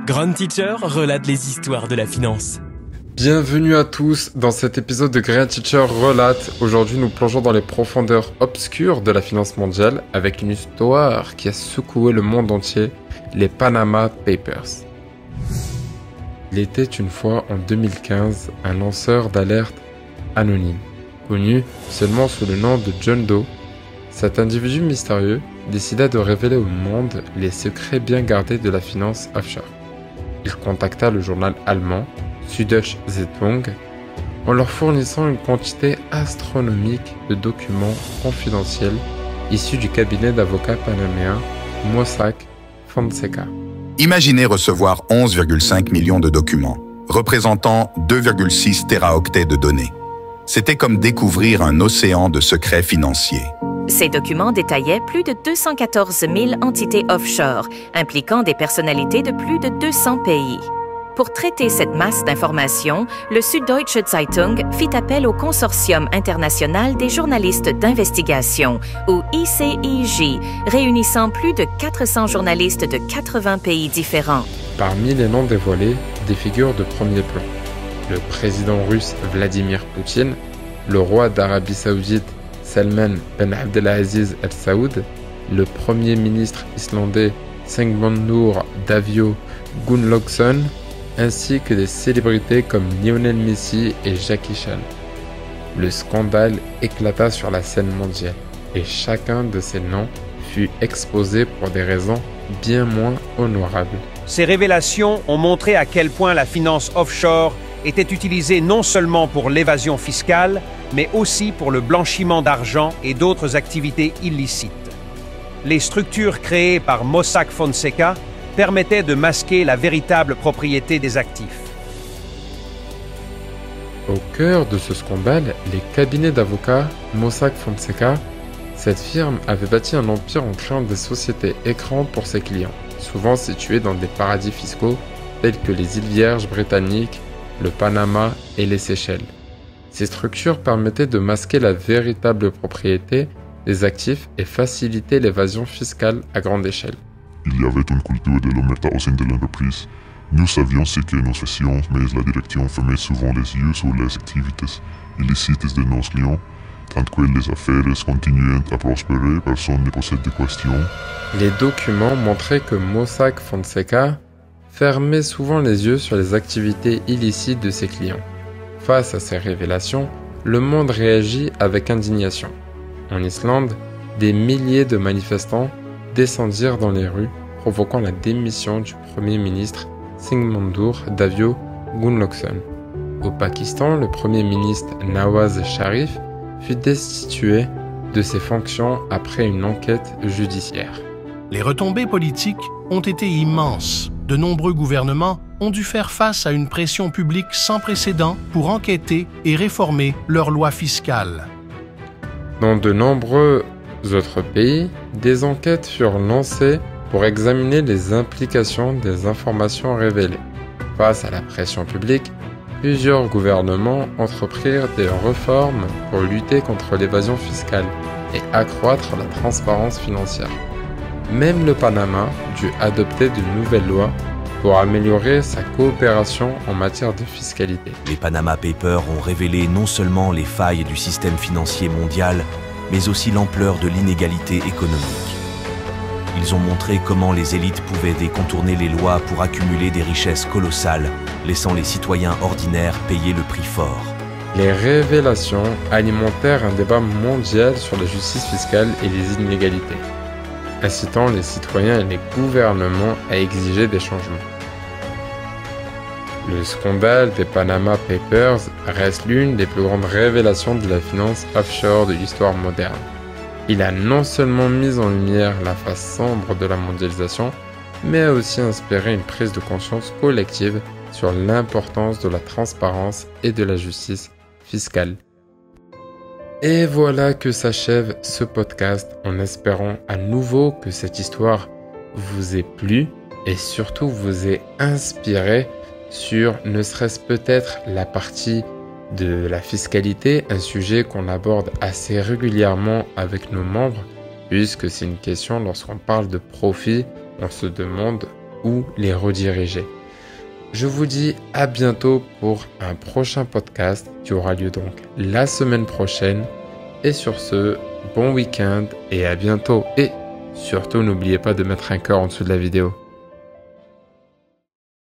Grand Teacher relate les histoires de la finance. Bienvenue à tous dans cet épisode de Grand Teacher relate. Aujourd'hui, nous plongeons dans les profondeurs obscures de la finance mondiale avec une histoire qui a secoué le monde entier, les Panama Papers. Il était une fois en 2015 un lanceur d'alerte anonyme, connu seulement sous le nom de John Doe. Cet individu mystérieux décida de révéler au monde les secrets bien gardés de la finance offshore. Il contacta le journal allemand Süddeutsche Zeitung en leur fournissant une quantité astronomique de documents confidentiels issus du cabinet d'avocats panaméen Mossack Fonseca. Imaginez recevoir 11,5 millions de documents, représentant 2,6 téraoctets de données. C'était comme découvrir un océan de secrets financiers. Ces documents détaillaient plus de 214 000 entités offshore, impliquant des personnalités de plus de 200 pays. Pour traiter cette masse d'informations, le Süddeutsche Zeitung fit appel au Consortium international des journalistes d'investigation, ou ICIJ, réunissant plus de 400 journalistes de 80 pays différents. Parmi les noms dévoilés, des figures de premier plan. Le président russe Vladimir Poutine, le roi d'Arabie Saoudite Salman Ben Abdelaziz Al Saoud, le premier ministre islandais Sigmundur Davíð Gunnlaugsson, ainsi que des célébrités comme Lionel Messi et Jackie Chan. Le scandale éclata sur la scène mondiale et chacun de ces noms fut exposé pour des raisons bien moins honorables. Ces révélations ont montré à quel point la finance offshore était utilisée non seulement pour l'évasion fiscale, mais aussi pour le blanchiment d'argent et d'autres activités illicites. Les structures créées par Mossack Fonseca permettaient de masquer la véritable propriété des actifs. Au cœur de ce scandale, les cabinets d'avocats Mossack Fonseca, cette firme avait bâti un empire en créant des sociétés écrans pour ses clients, souvent situées dans des paradis fiscaux tels que les îles Vierges britanniques, le Panama et les Seychelles. Ces structures permettaient de masquer la véritable propriété des actifs et faciliter l'évasion fiscale à grande échelle. Il y avait une culture de l'omerta au sein de l'entreprise. Nous savions ce que nous faisions, mais la direction fermait souvent les yeux sur les activités illicites de nos clients. Tant que les affaires continuaient à prospérer, personne ne posait de questions. Les documents montraient que Mossack Fonseca fermait souvent les yeux sur les activités illicites de ses clients. Face à ces révélations, le monde réagit avec indignation. En Islande, des milliers de manifestants descendirent dans les rues, provoquant la démission du Premier ministre Sigmundur Davíð Gunnlaugsson. Au Pakistan, le Premier ministre Nawaz Sharif fut destitué de ses fonctions après une enquête judiciaire. Les retombées politiques ont été immenses. De nombreux gouvernements ont dû faire face à une pression publique sans précédent pour enquêter et réformer leurs lois fiscales. Dans de nombreux autres pays, des enquêtes furent lancées pour examiner les implications des informations révélées. Face à la pression publique, plusieurs gouvernements entreprirent des réformes pour lutter contre l'évasion fiscale et accroître la transparence financière. Même le Panama dut adopter de nouvelles lois pour améliorer sa coopération en matière de fiscalité. Les Panama Papers ont révélé non seulement les failles du système financier mondial, mais aussi l'ampleur de l'inégalité économique. Ils ont montré comment les élites pouvaient contourner les lois pour accumuler des richesses colossales, laissant les citoyens ordinaires payer le prix fort. Les révélations alimentèrent un débat mondial sur la justice fiscale et les inégalités, incitant les citoyens et les gouvernements à exiger des changements. Le scandale des Panama Papers reste l'une des plus grandes révélations de la finance offshore de l'histoire moderne. Il a non seulement mis en lumière la face sombre de la mondialisation, mais a aussi inspiré une prise de conscience collective sur l'importance de la transparence et de la justice fiscale. Et voilà que s'achève ce podcast en espérant à nouveau que cette histoire vous ait plu et surtout vous ait inspiré sur ne serait-ce peut-être la partie de la fiscalité, un sujet qu'on aborde assez régulièrement avec nos membres, puisque c'est une question lorsqu'on parle de profit, on se demande où les rediriger. Je vous dis à bientôt pour un prochain podcast qui aura lieu donc la semaine prochaine. Et sur ce, bon week-end et à bientôt. Et surtout, n'oubliez pas de mettre un cœur en dessous de la vidéo.